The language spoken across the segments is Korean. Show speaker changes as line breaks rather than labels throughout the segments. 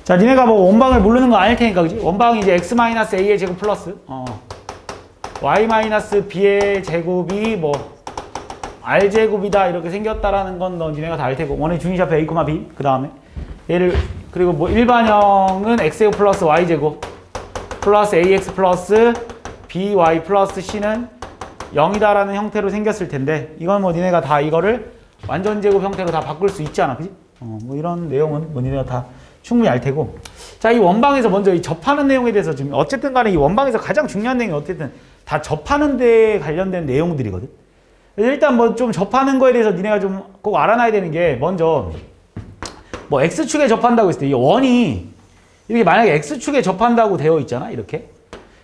자, 니네가 뭐 원방을 모르는 거 아닐 테니까, 그지? 원방이 이제 x-a의 제곱 플러스, y-b의 제곱이 뭐, r제곱이다, 이렇게 생겼다라는 건 너 니네가 다 알 테고, 원의 중심좌표 a, b, 그 다음에, 얘를, 그리고 뭐, 일반형은 x제곱 플러스 y제곱, 플러스 ax 플러스 by 플러스 c는 0이다라는 형태로 생겼을 텐데, 이건 뭐 니네가 다 이거를 완전제곱 형태로 다 바꿀 수 있잖아, 그지? 뭐 이런 내용은 뭐 니네가 다 충분히 알 테고. 자, 이 원방에서 먼저 이 접하는 내용에 대해서 좀 어쨌든 간에 이 원방에서 가장 중요한 내용이 어쨌든 다 접하는 데 관련된 내용들이거든. 일단 뭐 좀 접하는 거에 대해서 니네가 좀 꼭 알아놔야 되는 게 먼저 뭐 x축에 접한다고 했을 때 이 원이 이렇게 만약에 x축에 접한다고 되어 있잖아, 이렇게.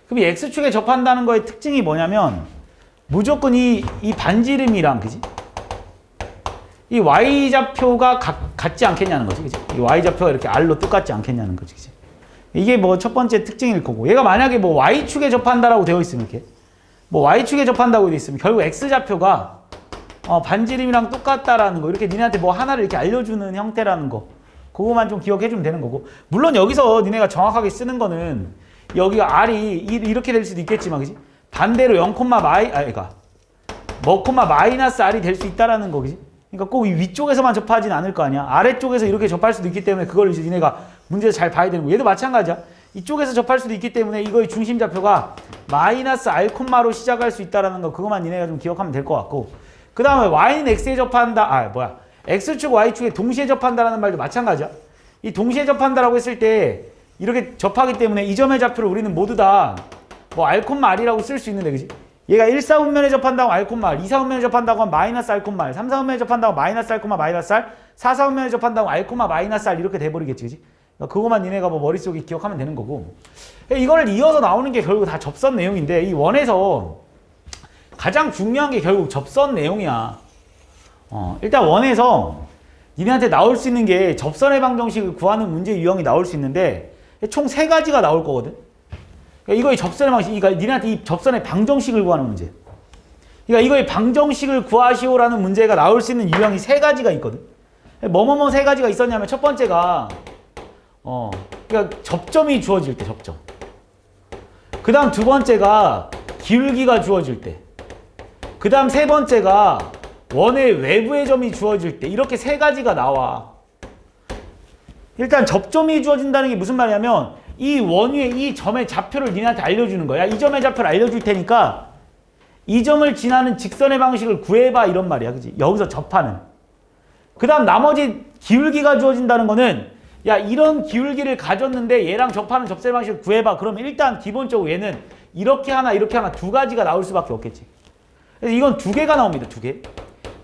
그럼 이 x축에 접한다는 거의 특징이 뭐냐면 무조건 이 반지름이랑, 그지? 이 y좌표가 같지 않겠냐는 거지, 그지? 이 y좌표가 이렇게 r로 똑같지 않겠냐는 거지, 그지? 이게 뭐 첫 번째 특징일 거고, 얘가 만약에 뭐 y축에 접한다라고 되어 있으면 이렇게 뭐 y축에 접한다고 되어 있으면 결국 x좌표가 반지름이랑 똑같다라는 거, 이렇게 니네한테 뭐 하나를 이렇게 알려주는 형태라는 거, 그거만 좀 기억해주면 되는 거고. 물론 여기서 니네가 정확하게 쓰는 거는 여기가 r이 이렇게 될 수도 있겠지만, 그지? 반대로 0, 그러니까 뭐 마이너스 r이 될 수 있다라는 거, 그지? 그러니까 꼭 이 위쪽에서만 접하진 않을 거 아니야. 아래쪽에서 이렇게 접할 수도 있기 때문에 그걸 이제 니네가 문제에서 잘 봐야 되는 거. 얘도 마찬가지야. 이쪽에서 접할 수도 있기 때문에 이거의 중심좌표가 마이너스 r 콤마로 시작할 수 있다라는 거, 그것만 니네가 좀 기억하면 될 것 같고. 그 다음에 y는 x에 접한다. x축 y축에 동시에 접한다라는 말도 마찬가지야. 이 동시에 접한다라고 했을 때 이렇게 접하기 때문에 이 점의 좌표를 우리는 모두 다 뭐 r, r이라고 쓸 수 있는데, 그지? 얘가 1, 4분면에 접한다고 r, r, 2, 4분면에 접한다고 하면 마이너스 r, r, 3, 4분면에 접한다고 마이너스 r, 마이너스 r, 4, 4분면에 접한다고 r, 마이너스 r 이렇게 돼버리겠지, 그지? 그거만 니네가 뭐 머릿속에 기억하면 되는 거고. 이거를 이어서 나오는 게 결국 다 접선 내용인데, 이 원에서 가장 중요한 게 결국 접선 내용이야. 일단 원에서 니네한테 나올 수 있는 게 접선의 방정식을 구하는 문제 유형이 나올 수 있는데 총 3가지가 나올 거거든. 그러니까 이거의 접선의 방식, 그러니까 니네한테 이 접선의 방정식을 구하는 문제. 그러니까 이거의 방정식을 구하시오라는 문제가 나올 수 있는 유형이 3가지가 있거든. 뭐뭐뭐 3가지가 있었냐면 첫 번째가 그러니까 접점이 주어질 때, 접점. 그 다음 두 번째가 기울기가 주어질 때. 그 다음 세 번째가 원의 외부의 점이 주어질 때. 이렇게 3가지가 나와. 일단 접점이 주어진다는 게 무슨 말이냐면 이 원 위에 이 점의 좌표를 니네한테 알려주는 거야. 이 점의 좌표를 알려줄 테니까 이 점을 지나는 직선의 방식을 구해봐, 이런 말이야, 그지? 여기서 접하는. 그 다음 나머지 기울기가 주어진다는 거는 야, 이런 기울기를 가졌는데 얘랑 접하는 접선의 방식을 구해봐. 그러면 일단 기본적으로 얘는 이렇게 하나 이렇게 하나 2가지가 나올 수밖에 없겠지. 그래서 이건 2개가 나옵니다, 2개.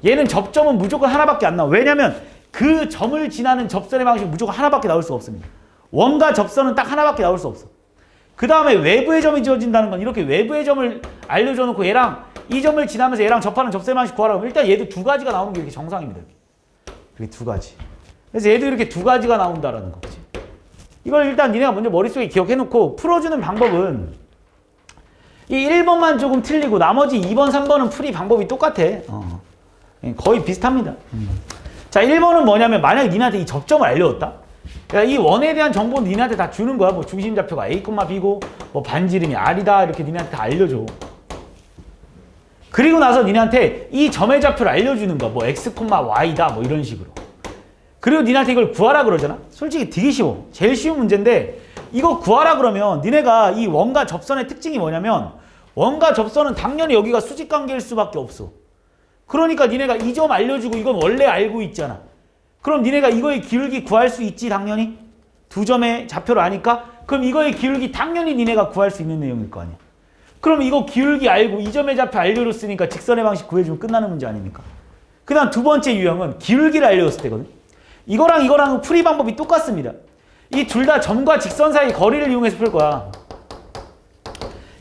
얘는 접점은 무조건 하나밖에 안 나와. 왜냐면 그 점을 지나는 접선의 방식은 무조건 하나밖에 나올 수가 없습니다. 원과 접선은 딱 하나밖에 나올 수 없어. 그 다음에 외부의 점이 지어진다는 건 이렇게 외부의 점을 알려줘 놓고 얘랑 이 점을 지나면서 얘랑 접하는 접선의 방식 구하라고. 일단 얘도 2가지가 나오는 게 이렇게 정상입니다. 이렇게 2가지. 그래서 얘도 이렇게 2가지가 나온다라는 거지. 이걸 일단 니네가 먼저 머릿속에 기억해 놓고 풀어주는 방법은 이 1번만 조금 틀리고 나머지 2번, 3번은 풀이 방법이 똑같아. 거의 비슷합니다. 자, 1번은 뭐냐면 만약에 니네한테 이 접점을 알려줬다. 그러니까 이 원에 대한 정보는 니네한테 다 주는 거야. 뭐 중심좌표가 a, b고 뭐 반지름이 r이다, 이렇게 니네한테 다 알려줘. 그리고 나서 니네한테 이 점의 좌표를 알려주는 거야. 뭐 x, y다, 뭐 이런 식으로. 그리고 니네한테 이걸 구하라 그러잖아. 솔직히 되게 쉬워. 제일 쉬운 문제인데 이거 구하라 그러면 니네가 이 원과 접선의 특징이 뭐냐면 원과 접선은 당연히 여기가 수직관계일 수밖에 없어. 그러니까 니네가 이 점 알려주고 이건 원래 알고 있잖아. 그럼 니네가 이거의 기울기 구할 수 있지, 당연히. 2점의 좌표를 아니까. 그럼 이거의 기울기 당연히 니네가 구할 수 있는 내용일 거 아니야. 그럼 이거 기울기 알고 이 점의 좌표 알려줬으니까 직선의 방식 구해주면 끝나는 문제 아닙니까? 그 다음 두 번째 유형은 기울기를 알려줬을 때거든. 이거랑 풀이 방법이 똑같습니다. 이 둘 다 점과 직선 사이 거리를 이용해서 풀 거야.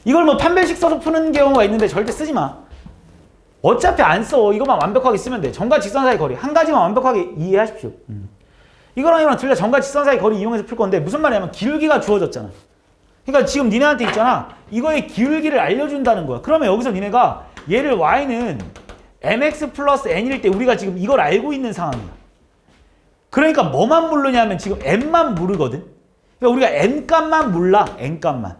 이걸 뭐 판별식 써서 푸는 경우가 있는데 절대 쓰지 마. 어차피 안 써. 이것만 완벽하게 쓰면 돼. 점과 직선 사이 거리. 한 가지만 완벽하게 이해하십시오. 이거랑 둘 다 점과 직선 사이 거리 이용해서 풀 건데 무슨 말이냐면 기울기가 주어졌잖아. 그러니까 지금 니네한테 있잖아. 이거의 기울기를 알려준다는 거야. 그러면 여기서 니네가 얘를 y는 mx 플러스 n일 때 우리가 지금 이걸 알고 있는 상황이야. 그러니까 뭐만 모르냐면 지금 m만 모르거든. 그러니까 우리가 n값만 몰라. n값만.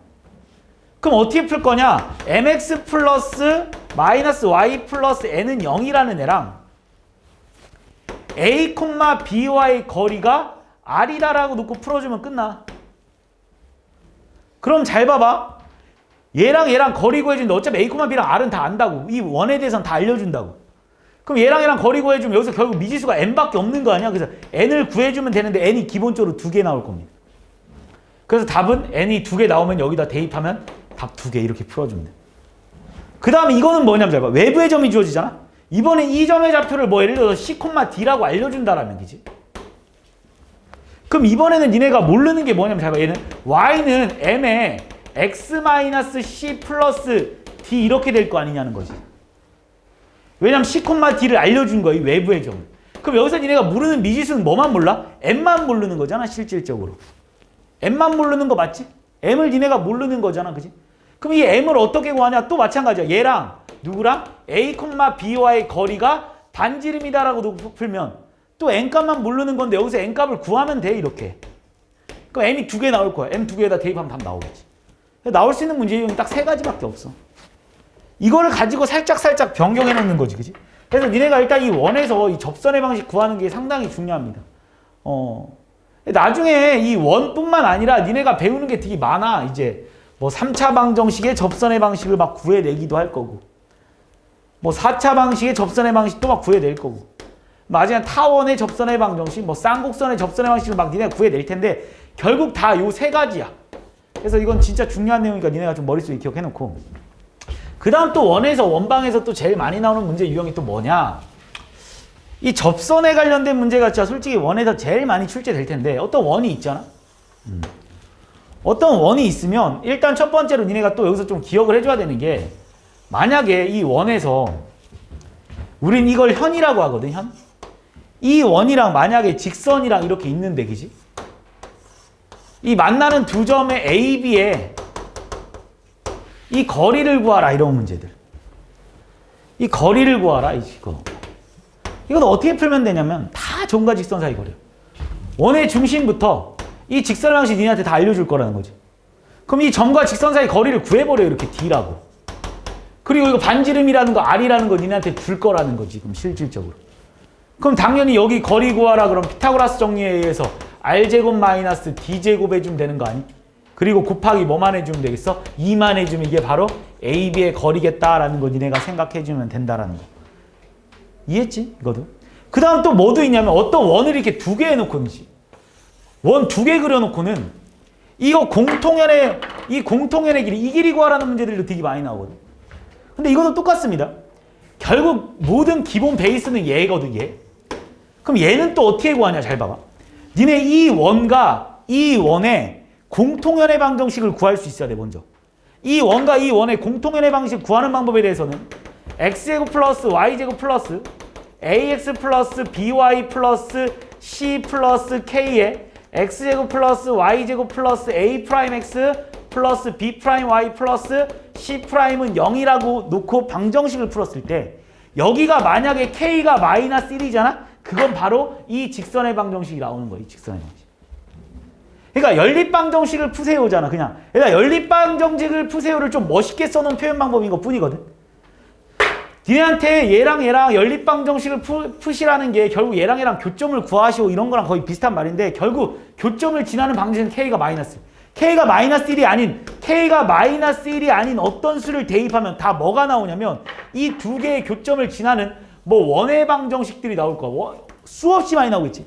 그럼 어떻게 풀 거냐? mx 플러스 마이너스 y 플러스 n은 0이라는 애랑 a, b와의 거리가 r이다라고 놓고 풀어주면 끝나. 그럼 잘 봐봐. 얘랑 거리 구해주는데 어차피 a, b랑 r은 다 안다고. 이 원에 대해서는 다 알려준다고. 그럼 얘랑 거리 구해주면 여기서 결국 미지수가 n밖에 없는 거 아니야? 그래서 n을 구해주면 되는데 n이 기본적으로 2개 나올 겁니다. 그래서 답은 n이 2개 나오면 여기다 대입하면 답 2개 이렇게 풀어주면 돼. 그 다음에 이거는 뭐냐면 잘 봐. 외부의 점이 주어지잖아. 이번에 이 점의 좌표를 뭐 예를 들어서 c, d라고 알려준다라는 얘기지. 그럼 이번에는 니네가 모르는 게 뭐냐면 잘 봐. 얘는 y는 m에 x-c 플러스 d 이렇게 될 거 아니냐는 거지. 왜냐면 c, d를 알려준 거야. 이 외부의 점. 그럼 여기서 니네가 모르는 미지수는 뭐만 몰라? m만 모르는 거잖아. 실질적으로. m만 모르는 거 맞지? m을 니네가 모르는 거잖아. 그지? 그럼 이 m을 어떻게 구하냐? 또 마찬가지야. 얘랑 누구랑? a, b와의 거리가 반지름이다라고 놓고 풀면 또 n값만 모르는 건데 여기서 n값을 구하면 돼. 이렇게. 그럼 m이 2개 나올 거야. m 2개에다 대입하면 답 나오겠지. 나올 수 있는 문제 유형이 딱 3가지밖에 없어. 이거를 가지고 살짝 변경해 놓는 거지. 그지? 그래서 니네가 일단 이 원에서 이 접선의 방식 구하는 게 상당히 중요합니다. 나중에 이 원뿐만 아니라 니네가 배우는 게 되게 많아. 이제 뭐 3차 방정식의 접선의 방식을 막 구해내기도 할 거고 뭐 4차 방식의 접선의 방식도 막 구해낼 거고 나중에 타원의 접선의 방정식 뭐 쌍곡선의 접선의 방식을 막 니네가 구해낼 텐데 결국 다 요 3가지야. 그래서 이건 진짜 중요한 내용이니까 니네가 좀 머릿속에 기억해놓고 그 다음 또 원에서 원방에서 또 제일 많이 나오는 문제 유형이 또 뭐냐? 이 접선에 관련된 문제가 진짜 솔직히 원에서 제일 많이 출제될 텐데 어떤 원이 있잖아. 어떤 원이 있으면 일단 첫 번째로 니네가 또 여기서 좀 기억을 해줘야 되는 게 만약에 이 원에서 우린 이걸 현이라고 하거든. 현. 이 원이랑 만약에 직선이랑 이렇게 있는데 그지? 이 만나는 두 점의 A, B에 이 거리를 구하라 이런 문제들. 이 거리를 구하라 이거. 이건 어떻게 풀면 되냐면 다 점과 직선 사이 거리야. 원의 중심부터 이 직선 방식 니네한테 다 알려줄 거라는 거지. 그럼 이 점과 직선 사이 거리를 구해버려. 이렇게 D라고. 그리고 이거 반지름이라는 거 R이라는 거 니네한테 줄 거라는 거지. 그럼 실질적으로. 그럼 당연히 여기 거리 구하라 그럼 피타고라스 정리에 의해서 R제곱 마이너스 D제곱 해주면 되는 거 아니? 그리고 곱하기 뭐만 해주면 되겠어? 2만 해주면 이게 바로 AB의 거리겠다라는 거 니네가 생각해주면 된다라는 거. 이해했지? 이거도. 그 다음 또 뭐도 있냐면 어떤 원을 이렇게 2개 해놓고는 원 2개 그려놓고는 이거 공통연의 이 공통연의 길이 이 길이 구하라는 문제들도 되게 많이 나오거든. 근데 이것도 똑같습니다. 결국 모든 기본 베이스는 얘거든. 얘. 그럼 얘는 또 어떻게 구하냐? 잘 봐봐. 니네 이 원과 이 원의 공통연의 방정식을 구할 수 있어야 돼. 먼저. 이 원과 이 원의 공통연의 방식 구하는 방법에 대해서는 x제곱 플러스 y제곱 플러스 ax 플러스 by 플러스 c 플러스 k에 x제곱 플러스 y제곱 플러스 a 프라임 x 플러스 b 프라임 y 플러스 c 프라임은 0이라고 놓고 방정식을 풀었을 때 여기가 만약에 k가 마이너스 1이잖아? 그건 바로 이 직선의 방정식이 나오는 거야. 이 직선의 방정식. 그러니까 연립방정식을 푸세요잖아. 그냥. 그러니까 연립방정식을 푸세요를 좀 멋있게 써놓은 표현 방법인 것 뿐이거든. 니네한테 얘랑 연립방정식을 푸시라는 게 결국 얘랑 교점을 구하시오 이런 거랑 거의 비슷한 말인데 결국 교점을 지나는 방식은 K가 마이너스. K가 마이너스 1이 아닌 어떤 수를 대입하면 다 뭐가 나오냐면 이 2개의 교점을 지나는 뭐 원의 방정식들이 나올 거야. 수없이 많이 나오겠지.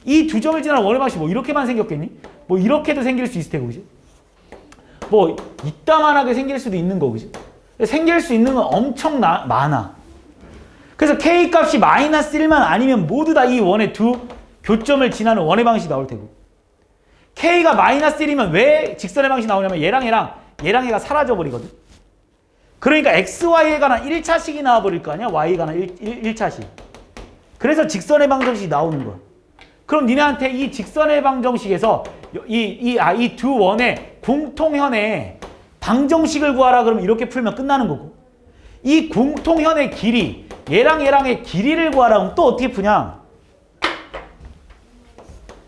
이 2점을 지나는 원의 방식 뭐 이렇게만 생겼겠니? 뭐 이렇게도 생길 수 있을 테고 그지? 뭐 이따만하게 생길 수도 있는 거 그지? 생길 수 있는 건 엄청 많아. 그래서 K 값이 마이너스 1만 아니면 모두 다 이 원의 두 교점을 지나는 원의 방식이 나올 테고 K가 마이너스 1이면 왜 직선의 방식이 나오냐면 얘랑 얘가 사라져버리거든. 그러니까 XY에 관한 1차식이 나와버릴 거 아니야? Y에 관한 1차식. 그래서 직선의 방정식이 나오는 거야. 그럼 니네한테 이 직선의 방정식에서 이 두 원의 공통현의 방정식을 구하라 그러면 이렇게 풀면 끝나는 거고 이 공통현의 길이 얘랑의 길이를 구하라 그러면 또 어떻게 푸냐?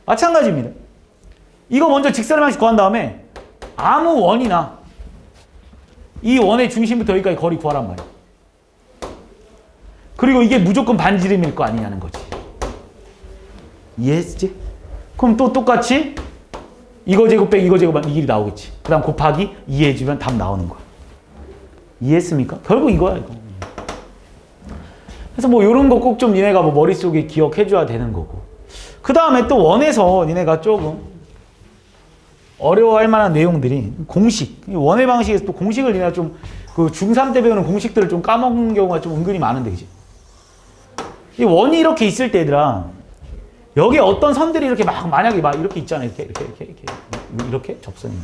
마찬가지입니다. 이거 먼저 직선의 방식 구한 다음에 아무 원이나 이 원의 중심부터 여기까지 거리 구하란 말이야. 그리고 이게 무조건 반지름일 거 아니냐는 거지. 이해했지? 그럼 또 똑같이 이거 제곱 빼기 이거 제곱하면 이 길이 나오겠지. 그 다음 곱하기 2 해주면 답 나오는 거야. 이해했습니까? 결국 이거야, 이거. 그래서 뭐 이런 거 꼭 좀 니네가 뭐 머릿속에 기억해줘야 되는 거고. 그 다음에 또 원에서 니네가 조금 어려워할 만한 내용들이 공식. 원의 방식에서 또 공식을 니네가 좀 그 중3 때 배우는 공식들을 좀 까먹는 경우가 좀 은근히 많은데, 그지? 이 원이 이렇게 있을 때 얘들아, 여기에 어떤 선들이 이렇게 만약에 이렇게 있잖아. 이렇게 접선이.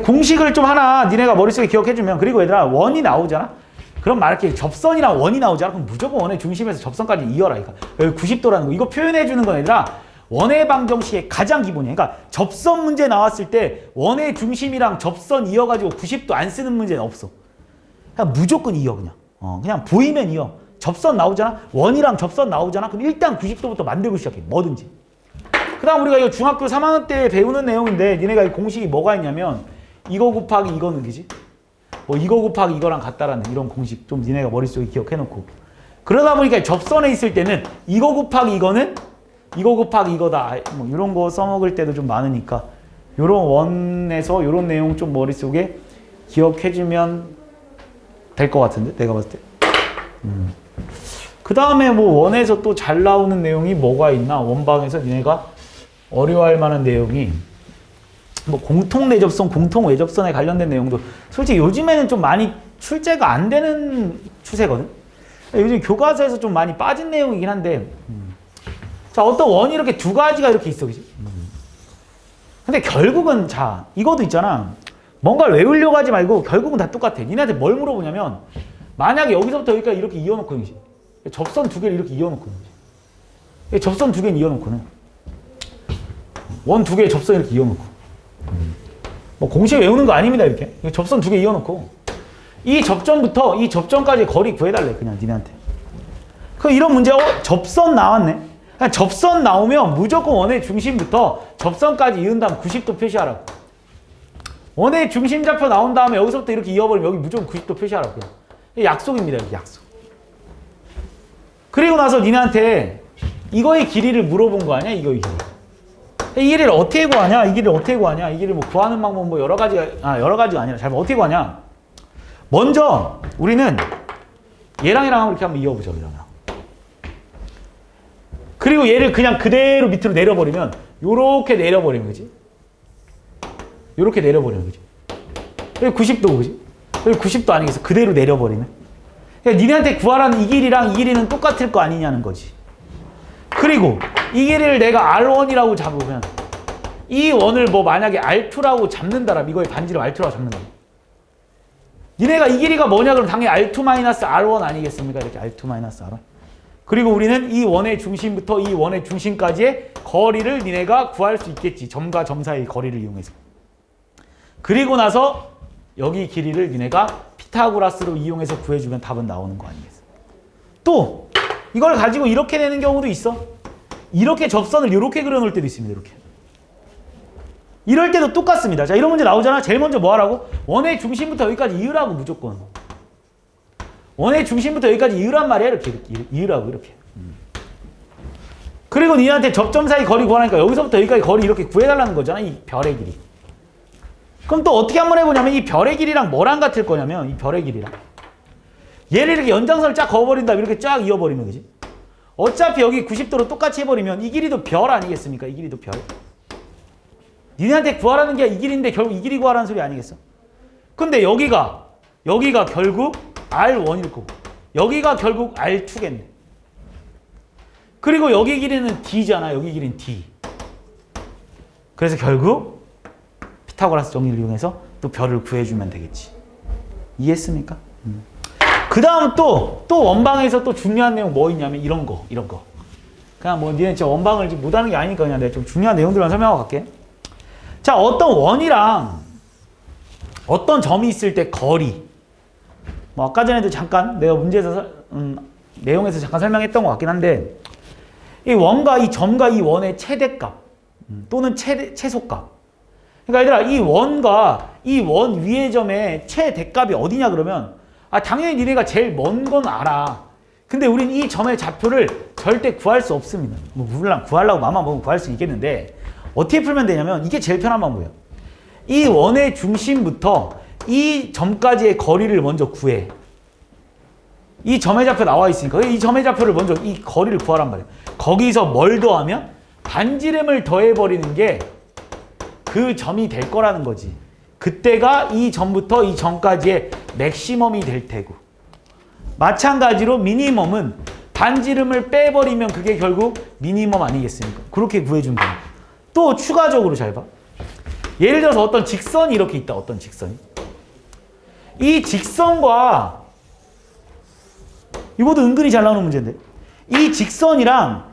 공식을 좀 하나 니네가 머릿속에 기억해주면, 그리고 얘들아, 원이 나오잖아? 그럼 막 이렇게 접선이랑 원이 나오잖아? 그럼 무조건 원의 중심에서 접선까지 이어라. 그러니까 여기 90도라는 거. 이거 표현해주는 건 얘들아, 원의 방정식의 가장 기본이야. 그러니까 접선 문제 나왔을 때 원의 중심이랑 접선 이어가지고 90도 안 쓰는 문제는 없어. 그냥 무조건 이어, 그냥. 그냥 보이면 이어. 접선 나오잖아? 원이랑 접선 나오잖아? 그럼 일단 90도부터 만들고 시작해. 뭐든지. 그 다음 우리가 이거 중학교 3학년 때 배우는 내용인데, 니네가 이 공식이 뭐가 있냐면, 이거 곱하기 이거는 그지? 뭐 이거 곱하기 이거랑 같다라는 이런 공식 좀 니네가 머릿속에 기억해놓고. 그러다 보니까 접선에 있을 때는 이거 곱하기 이거는 이거 곱하기 이거다. 뭐 이런 거 써먹을 때도 좀 많으니까, 요런 원에서 요런 내용 좀 머릿속에 기억해주면 될 것 같은데? 내가 봤을 때. 그 다음에 뭐 원에서 또 잘 나오는 내용이 뭐가 있나? 원방에서 니네가 어려워할 만한 내용이 뭐 공통 내접선, 공통 외접선에 관련된 내용도 솔직히 요즘에는 좀 많이 출제가 안 되는 추세거든? 요즘 교과서에서 좀 많이 빠진 내용이긴 한데, 자, 어떤 원이 이렇게 두 가지가 이렇게 있어, 그지? 근데 결국은, 자, 이것도 있잖아. 뭔가를 외우려고 하지 말고 결국은 다 똑같아. 니네한테 뭘 물어보냐면, 만약에 여기서부터 여기까지 이렇게 이어놓고, 접선 두 개를 이렇게 이어놓고, 접선 두 개는 이어놓고는, 원 두 개의 접선 이렇게 이어놓고, 뭐 공식 외우는 거 아닙니다, 이렇게. 접선 두 개 이어놓고, 이 접점부터 이 접점까지 거리 구해달래, 그냥 니네한테. 그 이런 문제, 접선 나왔네. 그냥 접선 나오면 무조건 원의 중심부터 접선까지 이은 다음 90도 표시하라고. 원의 중심 좌표 나온 다음에 여기서부터 이렇게 이어버리면 여기 무조건 90도 표시하라고. 그냥. 약속입니다, 이게 약속. 그리고 나서 니네한테 이거의 길이를 물어본 거 아니야? 이거의 길이. 이 길이를 어떻게 구하냐? 이 길이를 어떻게 구하냐? 이 길이를 뭐 구하는 방법 뭐 여러 가지가 아니라 잘 어떻게 구하냐? 먼저 우리는 얘랑 이렇게 한번 이어보죠, 이러면. 그리고 얘를 그냥 그대로 밑으로 내려버리면 요렇게 내려버리면, 그지? 요렇게 내려버리면, 그지? 여기 90도, 그지? 여기 90도 아니겠어? 그대로 내려버리면. 그러니까 니네한테 구하라는 이 길이랑 이 길이는 똑같을 거 아니냐는 거지. 그리고 이 길이를 내가 R1이라고 잡으면 이 원을 뭐 만약에 R2라고 잡는다라면, 이거의 반지름 R2라고 잡는다면, 니네가 이 길이가 뭐냐 그러면 당연히 R2-R1 아니겠습니까? 이렇게 R2-R1. 그리고 우리는 이 원의 중심부터 이 원의 중심까지의 거리를 니네가 구할 수 있겠지. 점과 점 사이의 거리를 이용해서. 그리고 나서 여기 길이를 니네가 피타고라스로 이용해서 구해주면 답은 나오는 거 아니겠어? 또 이걸 가지고 이렇게 내는 경우도 있어. 이렇게 접선을 이렇게 그려놓을 때도 있습니다. 이렇게. 이럴 때도 똑같습니다. 자, 이런 문제 나오잖아. 제일 먼저 뭐 하라고? 원의 중심부터 여기까지 이으라고, 무조건. 원의 중심부터 여기까지 이으란 말이야. 이렇게 이으라고, 이렇게. 그리고 니한테 접점 사이 거리 구하니까 여기서부터 여기까지 거리 이렇게 구해달라는 거잖아. 이 별의 길이. 그럼 또 어떻게 한번 해보냐면, 이 별의 길이랑 뭐랑 같을 거냐면, 이 별의 길이랑 얘를 이렇게 연장선을 쫙 그어버린 다음에 이렇게 쫙 이어버리면, 그지? 어차피 여기 90도로 똑같이 해버리면 이 길이도 별 아니겠습니까? 이 길이도 별. 니네한테 구하라는 게 이 길인데 결국 이 길이 구하라는 소리 아니겠어? 근데 여기가 결국 R1일 거고, 여기가 결국 R2겠네. 그리고 여기 길이는 D잖아. 여기 길이는 D. 그래서 결국 피타고라스 정리를 이용해서 또 별을 구해주면 되겠지. 이해했습니까? 그 다음 또 원방에서 또 중요한 내용 뭐 있냐면 이런 거. 그냥 뭐 니네 진짜 원방을 못하는 게 아니니까 그냥 내가 좀 중요한 내용들만 설명하고 갈게. 자, 어떤 원이랑 어떤 점이 있을 때 거리. 뭐 아까 전에도 잠깐 내가 문제에서 내용에서 잠깐 설명했던 것 같긴 한데, 이 원과 이 점과 이 원의 최대값, 또는 최소값. 그러니까 얘들아 이 원과 이 원 위의 점의 최대값이 어디냐 그러면 당연히 니네가 제일 먼 건 알아. 근데 우린 이 점의 좌표를 절대 구할 수 없습니다. 뭐 물론 구하려고 마음만 먹으면 구할 수 있겠는데 어떻게 풀면 되냐면 이게 제일 편한 방법이에요. 이 원의 중심부터 이 점까지의 거리를 먼저 구해. 이 점의 좌표 나와 있으니까 이 점의 좌표를 먼저 이 거리를 구하란 말이에요. 거기서 뭘 더하면 반지름을 더해버리는 게 그 점이 될 거라는 거지. 그때가 이 점부터 이 점까지의 맥시멈이 될 테고, 마찬가지로 미니멈은 반지름을 빼버리면 그게 결국 미니멈 아니겠습니까? 그렇게 구해주면 됩니다. 또 추가적으로 잘 봐. 예를 들어서 어떤 직선이 이렇게 있다. 어떤 직선이. 이 직선과 이것도 은근히 잘 나오는 문제인데 이 직선이랑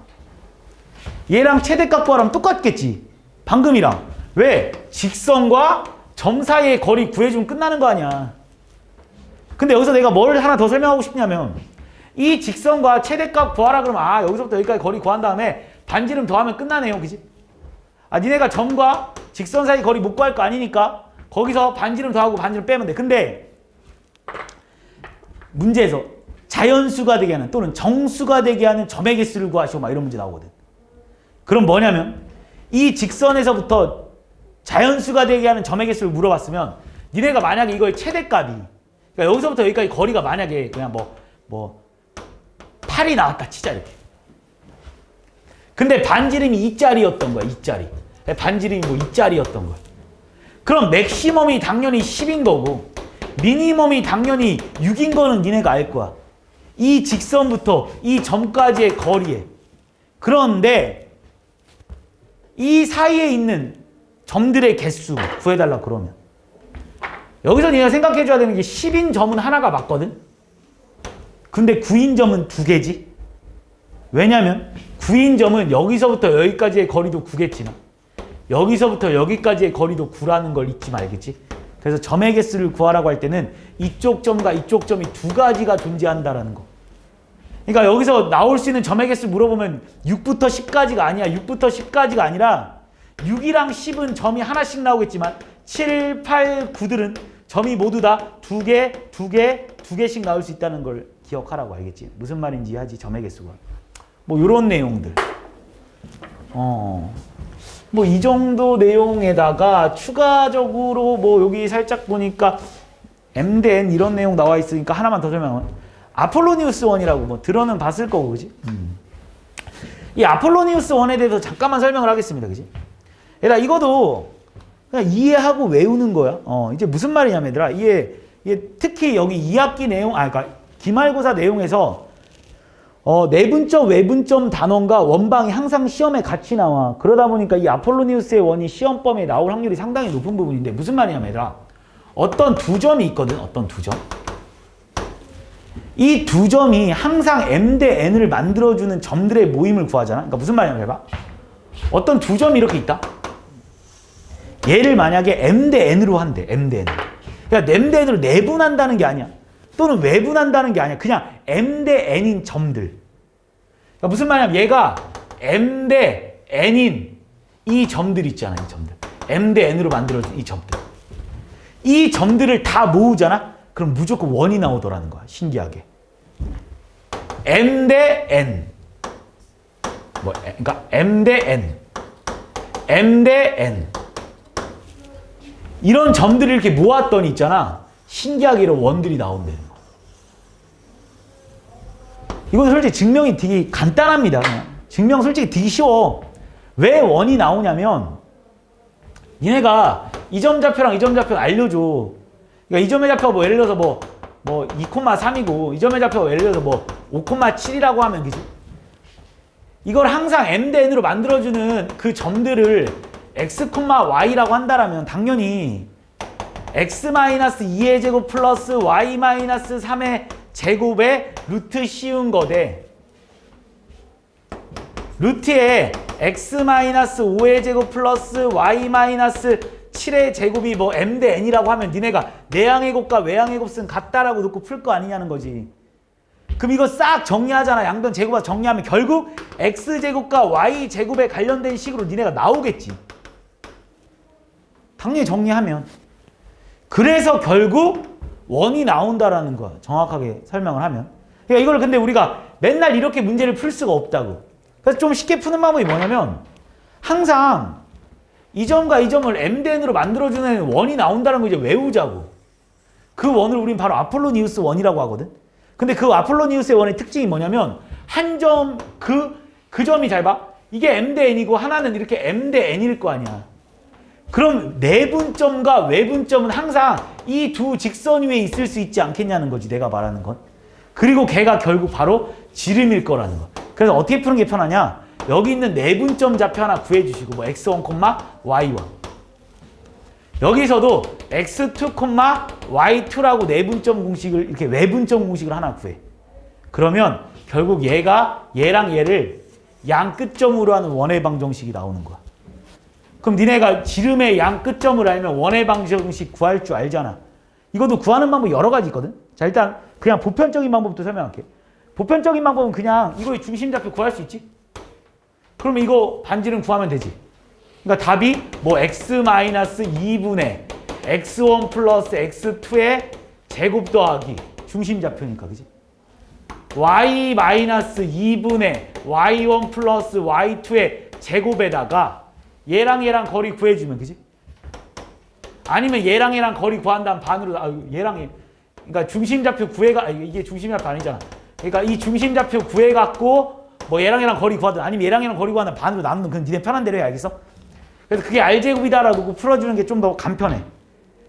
얘랑 최대값 구하라면 똑같겠지. 방금이랑. 왜? 직선과 점 사이의 거리 구해주면 끝나는 거 아니야. 근데 여기서 내가 뭘 하나 더 설명하고 싶냐면 이 직선과 최대값 구하라 그러면 여기서부터 여기까지 거리 구한 다음에 반지름 더하면 끝나네요. 그지? 니네가 점과 직선 사이 거리 못 구할 거 아니니까 거기서 반지름 더하고 반지름 빼면 돼. 근데 문제에서 자연수가 되게 하는 또는 정수가 되게 하는 점의 개수를 구하시오 막 이런 문제 나오거든. 그럼 뭐냐면 이 직선에서부터 자연수가 되게 하는 점의 개수를 물어봤으면 니네가 만약에 이거의 최대값이 그러니까 여기서부터 여기까지 거리가 만약에 그냥 뭐 8이 나왔다 치자 이렇게. 근데 반지름이 2짜리였던 거야. 2짜리. 반지름이 뭐 2짜리였던 거야. 그럼 맥시멈이 당연히 10인 거고 미니멈이 당연히 6인 거는 니네가 알 거야. 이 직선부터 이 점까지의 거리에. 그런데 이 사이에 있는 점들의 개수 구해달라 그러면 여기서 니가 생각해줘야 되는 게 10인 점은 하나가 맞거든. 근데 9인 점은 2개지. 왜냐면 9인 점은 여기서부터 여기까지의 거리도 9겠지만 여기서부터 여기까지의 거리도 9라는 걸 잊지 말겠지. 그래서 점의 개수를 구하라고 할 때는 이쪽 점과 이쪽 점이 두 가지가 존재한다라는 거. 그러니까 여기서 나올 수 있는 점의 개수 물어보면 6부터 10까지가 아니야. 6부터 10까지가 아니라 6이랑 10은 점이 하나씩 나오겠지만 7, 8, 9들은 점이 모두 다 2개, 2개, 2개씩 나올 수 있다는 걸 기억하라고 알겠지. 무슨 말인지 이해하지. 점의 개수가. 뭐 이런 내용들. 뭐 이 정도 내용에다가 추가적으로 뭐 여기 살짝 보니까 M 대 N 이런 내용 나와 있으니까 하나만 더 설명하면 아폴로니우스 원이라고 뭐 들어는 봤을 거고 그지? 이 아폴로니우스 원에 대해서 잠깐만 설명을 하겠습니다. 그지? 얘들아 이거도 그냥 이해하고 외우는 거야. 이제 무슨 말이냐면 얘들아 이게 특히 여기 2학기 내용 그러니까 기말고사 내용에서 내분점 외분점 단원과 원방이 항상 시험에 같이 나와. 그러다 보니까 이 아폴로니우스의 원이 시험범위에 나올 확률이 상당히 높은 부분인데 무슨 말이냐면 얘들아 어떤 두 점이 있거든. 어떤 두 점. 이 두 점이 항상 M 대 N을 만들어주는 점들의 모임을 구하잖아. 그러니까 무슨 말이냐면 해봐. 어떤 두 점이 이렇게 있다. 얘를 만약에 M 대 N으로 한대. M 대 N. 그러니까 M 대 N으로 내분한다는 게 아니야. 또는 외분한다는 게 아니야. 그냥 M 대 N인 점들. 그러니까 무슨 말이냐면 얘가 M 대 N인 이 점들 있잖아. 이 점들. M 대 N으로 만들어진 이 점들. 이 점들을 다 모으잖아. 그럼 무조건 원이 나오더라는 거야. 신기하게. M 대 N. 그러니까 M 대 N. M 대 N. 이런 점들을 이렇게 모았더니 있잖아. 신기하게 이런 원들이 나온다는 거. 이건 솔직히 증명이 되게 간단합니다. 그냥. 증명 솔직히 되게 쉬워. 왜 원이 나오냐면 니네가 이 점 좌표랑 이 점 좌표 알려줘. 그러니까 이 점의 좌표가 뭐 예를 들어서 뭐 2,3이고 이 점의 좌표가 예를 들어서 뭐 5,7이라고 하면 그지? 이걸 항상 M 대 N으로 만들어주는 그 점들을 X, Y라고 한다라면 당연히 X-2의 제곱 플러스 Y-3의 제곱에 루트 씌운 거대. 루트에 X-5의 제곱 플러스 Y-7의 제곱이 뭐 M 대 N이라고 하면 니네가 내항의 곱과 외항의 곱은 같다라고 놓고 풀 거 아니냐는 거지. 그럼 이거 싹 정리하잖아. 양변 제곱화 정리하면 결국 x제곱과 y제곱에 관련된 식으로 니네가 나오겠지. 당연히 정리하면. 그래서 결국 원이 나온다라는 거야. 정확하게 설명을 하면. 그러니까 이걸 근데 우리가 맨날 이렇게 문제를 풀 수가 없다고. 그래서 좀 쉽게 푸는 방법이 뭐냐면 항상 이 점과 이 점을 m대n으로 만들어주는 원이 나온다는 거 이제 외우자고. 그 원을 우린 바로 아폴로니우스 원이라고 하거든. 근데 그 아폴로니우스의 원의 특징이 뭐냐면 한 점, 그 점이 잘 봐. 이게 m 대 n이고 하나는 이렇게 m 대 n일 거 아니야. 그럼 내분점과 외분점은 항상 이 두 직선 위에 있을 수 있지 않겠냐는 거지. 내가 말하는 건. 그리고 걔가 결국 바로 지름일 거라는 거. 그래서 어떻게 푸는 게 편하냐? 여기 있는 내분점 좌표 하나 구해주시고 뭐 x1, y1 여기서도 x2, y2라고 내분점 공식을 이렇게 외분점 공식을 하나 구해. 그러면 결국 얘가 얘랑 얘를 양 끝점으로 하는 원의 방정식이 나오는 거야. 그럼 니네가 지름의 양 끝점을 알면 원의 방정식 구할 줄 알잖아. 이것도 구하는 방법이 여러 가지 있거든. 자, 일단 그냥 보편적인 방법부터 설명할게. 보편적인 방법은 그냥 이거의 중심좌표 구할 수 있지? 그러면 이거 반지름 구하면 되지. 그러니까 답이 뭐 x-2분의 x1 플러스 x2의 제곱 더하기 중심좌표니까, 그지? y-2분의 y1 플러스 y2의 제곱에다가 얘랑 얘랑 거리 구해주면, 그지? 아니면 얘랑 얘랑 거리 구한 다음 반으로, 얘랑 얘. 그러니까 중심좌표 구해가, 이게 중심좌표 아니잖아. 그러니까 이 중심좌표 구해갖고 뭐 얘랑 얘랑 거리 구하든 아니면 얘랑 얘랑 거리 구하든 반으로 나누는 그건 니네 편한 대로 해. 알겠어? 그래서 그게 r제곱이다라고 풀어주는 게 좀 더 간편해.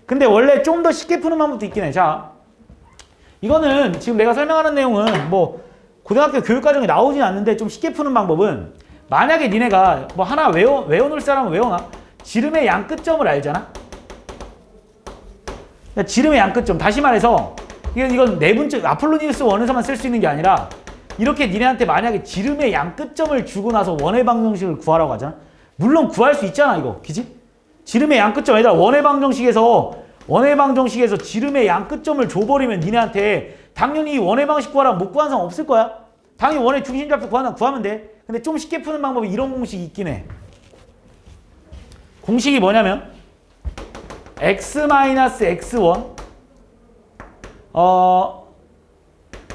근데 원래 좀 더 쉽게 푸는 방법도 있긴 해. 자, 이거는 지금 내가 설명하는 내용은 뭐 고등학교 교육과정에 나오진 않는데 좀 쉽게 푸는 방법은 만약에 니네가 뭐 하나 외워놓을 사람은 외워놔. 지름의 양 끝점을 알잖아? 지름의 양 끝점. 다시 말해서 이건 내분점 아폴로니우스 원에서만 쓸 수 있는 게 아니라 이렇게 니네한테 만약에 지름의 양 끝점을 주고 나서 원의 방정식을 구하라고 하잖아. 물론 구할 수 있잖아 이거. 그지? 지름의 양 끝점. 얘들아 원의 방정식에서 지름의 양 끝점을 줘버리면 니네한테 당연히 원의 방식 구하라면 못 구하는 사람 없을 거야. 당연히 원의 중심좌표 구하면 돼. 근데 좀 쉽게 푸는 방법이 이런 공식이 있긴 해. 공식이 뭐냐면 x-x1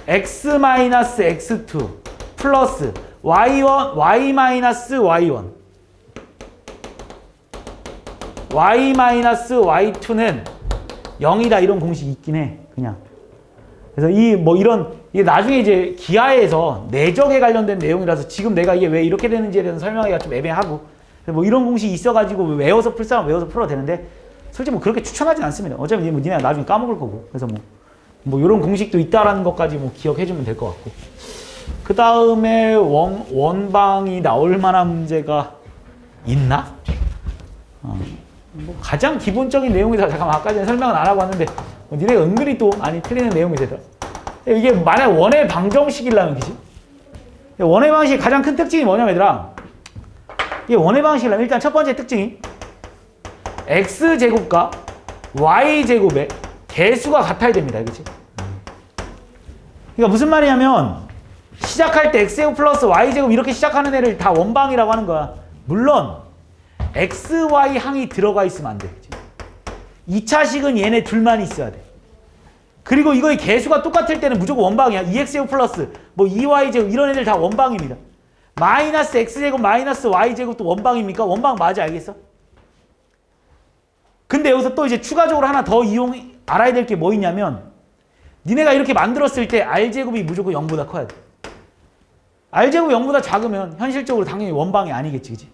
x-x2 플러스 y1 y-y1 y-y2는 0이다 이런 공식이 있긴 해. 그냥. 그래서 이게 나중에 이제 기하에서 내적에 관련된 내용이라서 지금 내가 이게 왜 이렇게 되는지에 대해서 설명하기가 좀 애매하고 뭐 이런 공식이 있어가지고 외워서 풀 사람 외워서 풀어도 되는데 솔직히 뭐 그렇게 추천하진 않습니다. 어차피 뭐 니네가 나중에 까먹을 거고. 그래서 뭐 이런 공식도 있다라는 것까지 뭐 기억해주면 될 것 같고. 그 다음에 원방이 나올 만한 문제가 있나? 뭐 가장 기본적인 내용이다. 잠깐만 아까 전에 설명은 안 하고 왔는데 니네가 은근히 또 많이 틀리는 내용이 되더라. 이게 만약 원의 방정식이라면 그지? 원의 방식의 가장 큰 특징이 뭐냐면 얘들아 이게 원의 방식이라면 일단 첫 번째 특징이 x제곱과 y제곱의 개수가 같아야 됩니다. 그치? 그러니까 무슨 말이냐면 시작할 때 x제곱 플러스 y제곱 이렇게 시작하는 애를 다 원방이라고 하는 거야. 물론 x, y 항이 들어가 있으면 안 돼. 그치? 2차식은 얘네 둘만 있어야 돼. 그리고 이거의 개수가 똑같을 때는 무조건 원방이야. 2x제곱 플러스 뭐 2y제곱 이런 애들 다 원방입니다. 마이너스 x제곱 마이너스 y제곱도 원방입니까? 원방 맞아. 알겠어? 근데 여기서 또 이제 추가적으로 하나 더 알아야 될 게 뭐 있냐면 니네가 이렇게 만들었을 때 r제곱이 무조건 0보다 커야 돼. r제곱이 0보다 작으면 현실적으로 당연히 원방이 아니겠지. 그치?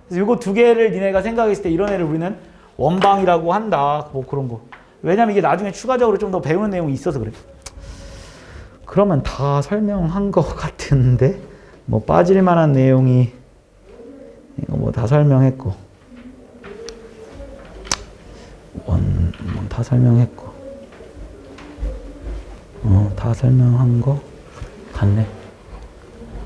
그래서 이거 두 개를 니네가 생각했을 때 이런 애를 우리는 원방이라고 한다. 뭐 그런 거. 왜냐면 이게 나중에 추가적으로 좀 더 배우는 내용이 있어서 그래. 그러면 다 설명한 것 같은데 뭐 빠질 만한 내용이 이거 뭐 다 설명했고 다 설명했고 다 설명한 거 같네.